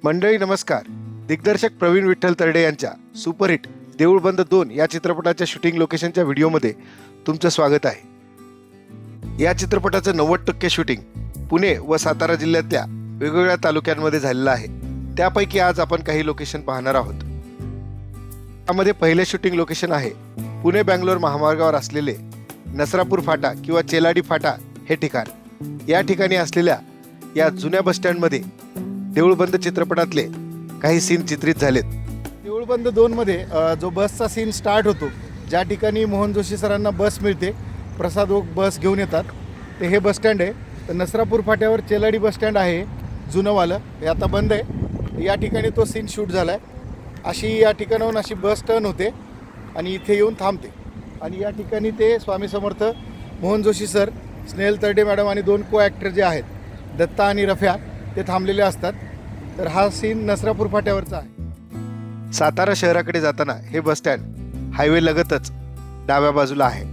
मंडळी नमस्कार. दिग्दर्शक प्रवीण विठ्ठल तरडे यांच्या सुपरहिट देऊळ बंद 2 या चित्रपटाच्या शूटिंग लोकेशनच्या व्हिडिओमध्ये तुमचं स्वागत आहे. या चित्रपटाचं 90% शूटिंग पुणे व सातारा जिल्ह्यातल्या वेगवेगळ्या तालुक्यांमध्ये झालेलं आहे. त्यापैकी आज आपण काही लोकेशन पाहणार आहोत. त्यामध्ये पहिले शूटिंग लोकेशन आहे पुणे बँगलोर महामार्गावर असलेले नसरापूर फाटा किंवा चेलाडी फाटा हे ठिकाण. या ठिकाणी असलेल्या या जुन्या बसस्टँडमध्ये देऊळ बंद चित्रपटातले काही सीन चित्रित झालेत. देऊळ बंद 2 मध्ये जो बसचा सीन स्टार्ट होतो, ज्या ठिकाणी मोहन जोशी सरांना बस मिळते, प्रसाद ओक बस घेऊन येतात, ते हे बसस्टँड आहे. तर नसरापूर फाट्यावर चेलाडी बसस्टँड आहे जुनंवालं, हे आता बंद आहे. या ठिकाणी तो सीन शूट झाला आहे. अशी या ठिकाणाहून अशी बस टर्न होते आणि इथे येऊन थांबते. आणि या ठिकाणी ते स्वामी समर्थ, मोहन जोशी सर, स्नेहल तरडे मॅडम आणि 2 को ॲक्टर जे आहेत, दत्ता आणि रफ्या, ते थांबलेले असतात. तर हा सीन नसरापूर फाट्यावरचा आहे. सातारा शहराकडे जाताना हे बसस्टँड हायवे लगतच डाव्या बाजूला आहे.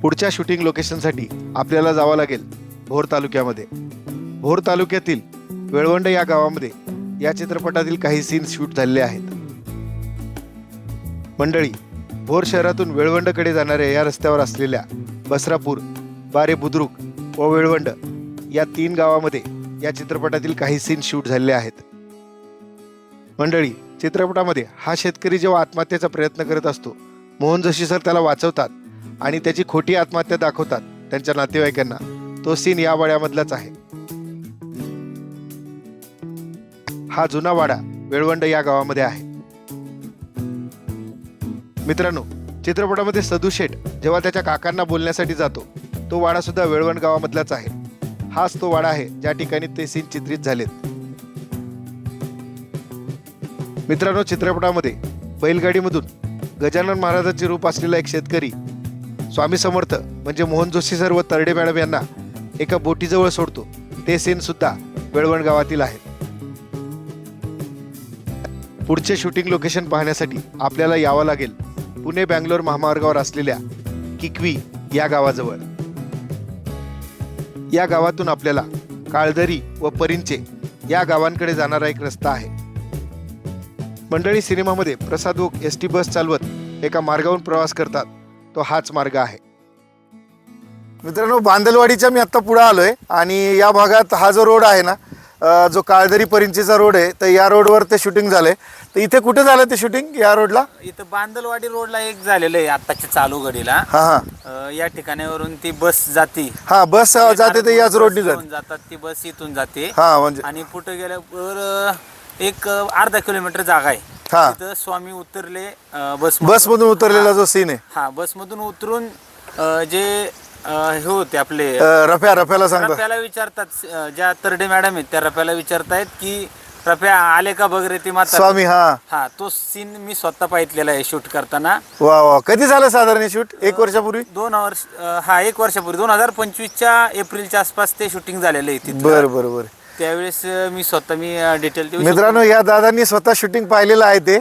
पुढच्या शूटिंग लोकेशनसाठी आपल्याला जावं लागेल भोर तालुक्यामध्ये. भोर तालुक्यातील वेळवंड या गावामध्ये या चित्रपटातील काही सीन शूट झालेले आहेत. मंडळी, भोर शहरातून वेळवंडकडे जाणाऱ्या या रस्त्यावर असलेल्या बसरापूर, बारे बुद्रुक व वेळवंड या 3 गावामध्ये या चित्रपटातील काही सीन शूट झालेले आहेत. मंडळी, चित्रपटामध्ये हा शेतकरी जेव्हा आत्महत्येचा प्रयत्न करत असतो, मोहन जोशी सर त्याला वाचवतात आणि त्याची खोटी आत्महत्या दाखवतात त्यांच्या नातेवाईकांना. तो सीन या वाड्यामधलाच आहे. हा जुना वाडा वेळवंड या गावामध्ये आहे. मित्रांनो, चित्रपटामध्ये सदू शेठ जेव्हा त्याच्या काकांना बोलण्यासाठी जातो, तो वाडा सुद्धा वेळवंड गावामधलाच आहे. हाच तो वाडा आहे ज्या ठिकाणी ते सीन चित्रित झालेत. मित्रांनो, चित्रपटामध्ये बैलगाडीमधून गजानन महाराजांचे रूप असलेला एक शेतकरी स्वामी समर्थ म्हणजे मोहन जोशी सर व तरडे मॅडम यांना एका बोटीजवळ सोडतो. ते सीन सुद्धा वेळवंड गावातील आहेत. पुढचे शूटिंग लोकेशन पाहण्यासाठी आपल्याला यावं लागेल पुणे बँगलोर महामार्गावर असलेल्या किकवी या गावाजवळ. या गावातून आपल्याला काळदरी व परिंचे या गावांकडे जाणारा एक रस्ता आहे. मंडळी, सिनेमामध्ये प्रसाद ओक एसटी बस चालवत एका मार्गावरून प्रवास करतात. तो हाच मार्ग आहे. मित्रांनो, बांदलवाडीच्या मी आत्ता पुढे आलोय आणि या भागात हा जो रोड आहे ना, जो काळदरी परिंचीचा रोड आहे, तर या रोडवर ते शूटिंग झालंय. तर इथे कुठे झालं ते शूटिंग? या रोडला इथं बांदलवाडी रोडला एक झालेलं आहे आत्ताच्या चालू घडीला. या ठिकाणावरून ती बस जाते. हा, बस जाते ते याच रोडनी जातात. ती बस इथून जाते. म्हणजे आणि पुढे गेल्यावर एक अर्धा किलोमीटर जागा आहे. तिथं स्वामी उतरले बसमधून उतरलेला जो सीन आहे. हा, बसमधून उतरून जे हे होते आपले रफ्याला सांगतात, रफ्याला विचारतात, ज्या तरडे मॅडम आहेत त्या रफ्याला विचारतायत की रफ्या आले का बघ रे ती माता स्वामी. हा, तो सीन मी स्वतः पाहितलेला आहे शूट करताना. वा, कधी झालं साधारण शूट? 1 वर्षापूर्वी? 2 वर्ष. हा, 1 वर्षापूर्वी 2025च्या एप्रिलच्या आसपास ते शूटिंग झालेलं आहे तिथं. बरं. त्यावेळेस मी स्वतः डिटेल देऊ. मित्रांनो, या दादांनी स्वतः शूटिंग पाहिलेलं आहे ते.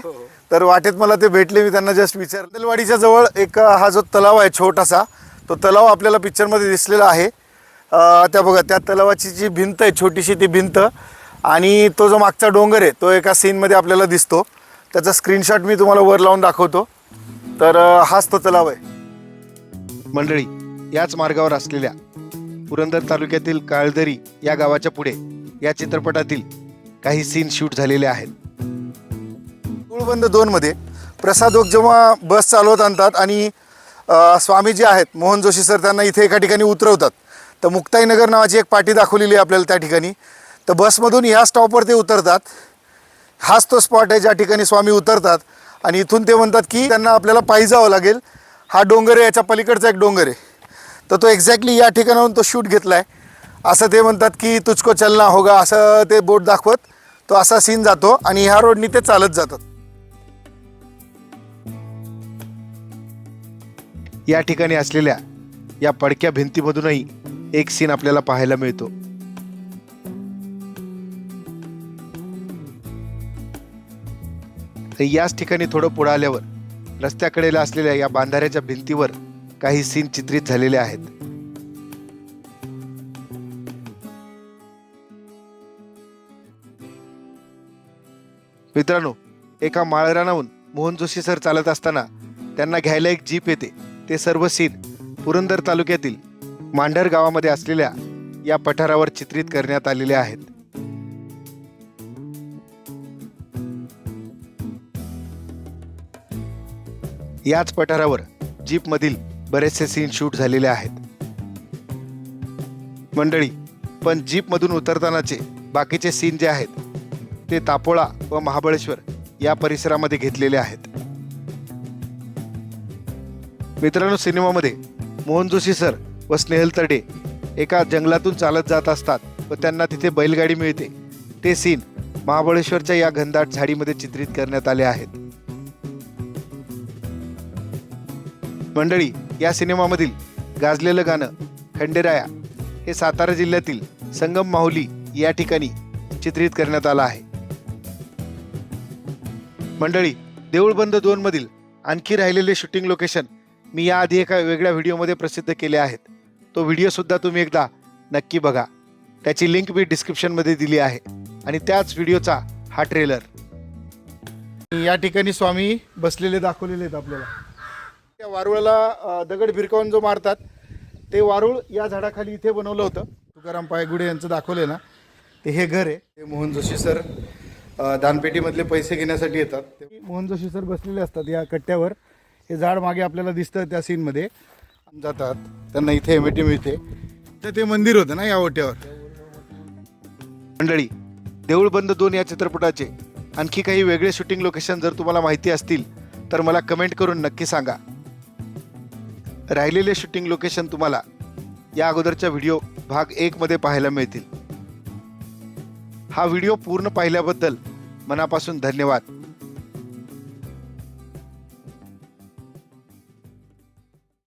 तर वाटेत मला ते भेटले, मी त्यांना जस्ट विचारलं. बांदलवाडीच्या जवळ एक हा जो तलाव आहे छोटासा, तो तलाव आपल्याला पिक्चरमध्ये दिसलेला आहे. त्या बघा, त्या तलावाची जी भिंत आहे, छोटीशी ती भिंत, आणि तो जो मागचा डोंगर आहे तो एका सीनमध्ये आपल्याला दिसतो. त्याचा स्क्रीनशॉट मी तुम्हाला वर लावून दाखवतो. तर हाच तो तलाव आहे. मंडळी, याच मार्गावर असलेल्या पुरंदर तालुक्यातील काळदरी या गावाच्या पुढे या चित्रपटातील काही सीन शूट झालेले आहेत. देऊळ बंद 2 मध्ये प्रसाद ओक जेव्हा बस चालवत आणतात आणि स्वामी जे आहेत मोहन जोशी सर त्यांना इथे एका ठिकाणी उतरवतात, तर मुक्ताईनगर नावाची एक पाटी दाखवलेली आहे आपल्याला त्या ठिकाणी. तर बसमधून या स्टॉपवर ते उतरतात. हाच तो स्पॉट आहे ज्या ठिकाणी स्वामी उतरतात आणि इथून ते म्हणतात की त्यांना आपल्याला पायी जावं लागेल. हा डोंगर आहे, याच्या पलीकडचा एक डोंगर आहे. तर तो एक्झॅक्टली या ठिकाणाहून तो शूट घेतला आहे. असं ते म्हणतात की तुझको चलना होगा, असं ते बोट दाखवत तो असा सीन जातो आणि ह्या रोडनी ते चालत जातात. या ठिकाणी असलेल्या या पडक्या भिंतीमधूनही एक सीन आपल्याला पाहायला मिळतो. याच ठिकाणी थोडं पुढे आल्यावर रस्त्याकडेला असलेल्या या बांधाऱ्याच्या भिंतीवर काही सीन चित्रित झालेले आहेत. मित्रांनो, एका माळरानाहून मोहन जोशी सर चालत असताना त्यांना घ्यायला एक जीप येते. ते सर्व सीन पुरंदर तालुक्यातील मांढर गावामध्ये असलेल्या या पठारावर चित्रित करण्यात आलेले आहेत. याच पठारावर जीपमधील बरेचसे सीन शूट झालेले आहेत. मंडळी, पण जीपमधून उतरतानाचे बाकीचे सीन जे आहेत ते तापोळा व महाबळेश्वर या परिसरामध्ये घेतलेले आहेत. मित्रांनो, सिनेमामध्ये मोहन जोशी सर व स्नेहल तरडे एका जंगलातून चालत जात असतात व त्यांना तिथे बैलगाडी मिळते. ते सीन महाबळेश्वरच्या या घनदाट झाडीमध्ये चित्रित करण्यात आले आहेत. मंडळी, या सिनेमामधील गाजलेलं गाणं खंडेराया हे सातारा जिल्ह्यातील संगम माहुली या ठिकाणी चित्रित करण्यात आलं आहे. मंडळी, देऊळबंद 2 मधील आणखी राहिलेले शूटिंग लोकेशन मी याआधी एका वेगळ्या व्हिडिओमध्ये प्रसिद्ध केले आहेत. तो व्हिडिओ सुद्धा तुम्ही एकदा नक्की बघा. त्याची लिंक मी डिस्क्रिप्शनमध्ये दिली आहे. आणि त्याच व्हिडिओचा हा ट्रेलर. या ठिकाणी स्वामी बसलेले दाखवलेले आहेत आपल्याला. त्या वारुळाला दगड भिरकावून जो मारतात ते वारुळ या झाडाखाली इथे बनवलं होतं. तुकाराम पायगुडे यांचं दाखवलं ना, ते हे घर आहे. ते मोहन जोशी सर दानपेटीमधले पैसे घेण्यासाठी येतात. ते मोहन जोशी सर बसलेले असतात या कट्ट्यावर. हे झाड मागे आपल्याला दिसतं त्या सीनमध्ये. जातात, त्यांना इथे एमएटी मिळते. तर ते मंदिर होतं ना या ओट्यावर. मंडळी, देऊळबंद 2 या चित्रपटाचे आणखी काही वेगळे शूटिंग लोकेशन जर तुम्हाला माहिती असतील तर मला कमेंट करून नक्की सांगा. राहिलेले शूटिंग लोकेशन तुम्हाला या अगोदरच्या व्हिडिओ भाग 1 मध्ये पाहायला मिळतील. हा व्हिडिओ पूर्ण पाहिल्याबद्दल मनापासून धन्यवाद.